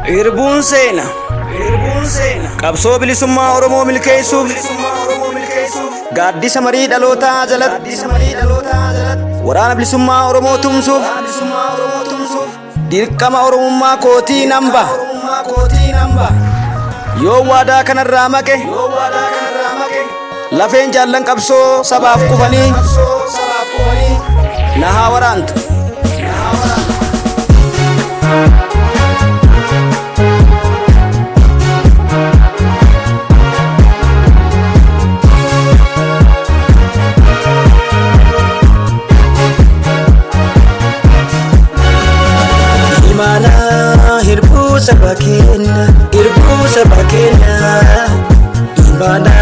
Irbuun seena qabsoo bilisummaa Oromoo milkeessuuf gaaddisa marii dhalootaa jalatti waraana bilisummaa Oromoo tumsuuf dirqama Oromummaa kootii namba yoo waadaa kanarraa maqe lafeen jaallan qabsoo sabaaf kufanii na haa waraantu. Hirbu sabakena imana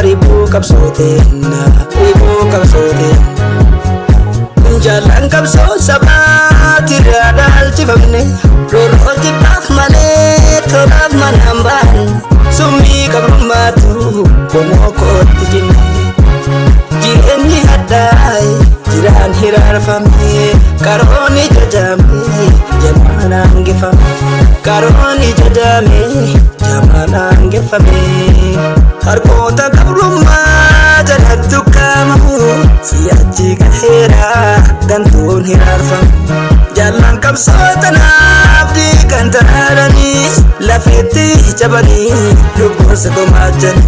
ribu kapsotena jalan kapso sabati radal cifamne roro cipaf mane tolaf manamban sumi kabrumatu komoko tijine jireni hadai jiran hirarfame karoni jajame jamanan gefame karoni jajame jamanan gefame harkota kabrumma jalatu kamahu siachi kahera gantun hirarfame jalan kapsotana abdi kantarani lafeti jabani lubus gomajani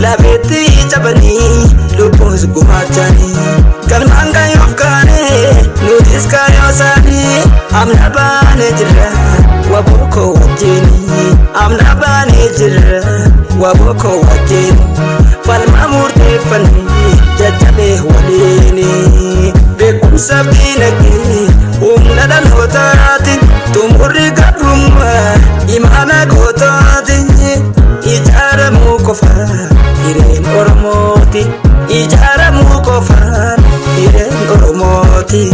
lafeti jabani lubus gomajani kalmanga yofkane nutis kayosani amna bane jira waboko wajini amna bane jira waboko wajini falma murte fani jajabe walini bekum sabinaki umna hotati tumuri gabrumma imana gotati ijara mukofa iren oromoti ijara mukofa iren oromoti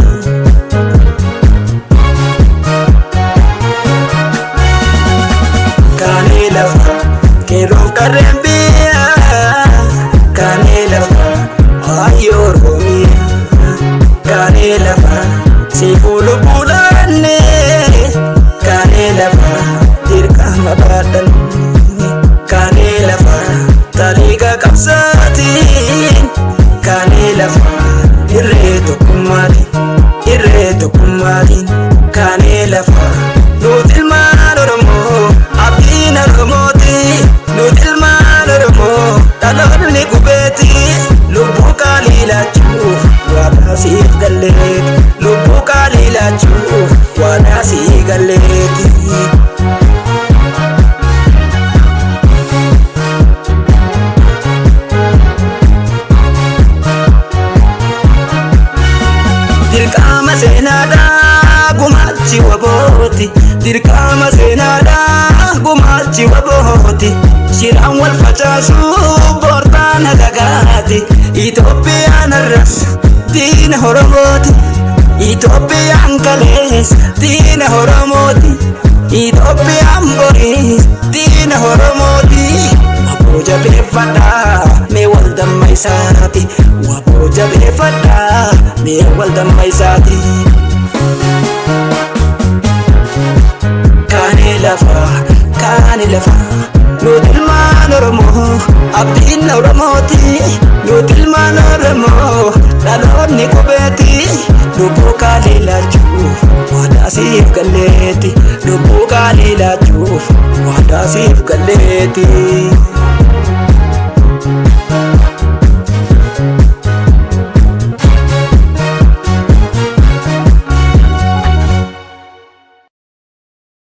kanela kero karembia kanela ayoromia kanela sifulu bulane kanela dirkama badan kanela taliga kapsatin kanela irreto kumari kanela nutil maloromo abina romoti nutil maloromo talorni kubeti lubu kalila chuf wala sigalet lubu kalila chuf wala sigaleti dirqama senada gumachi waboti dirqama senada gumachi waboti shiran wal facasu bortan gagati Ethiopian ras din horomoti Ethiopian kales din horomoti Ethiopian boris din horomoti waboja befada me walda maisati waboja befada me walda maisati kanelafa nutil manoromo abdin oromoti nutil manoromo dalonni kubeti lubu kalila chuf wada sif galeti lubu kalila chuf wada sif galeti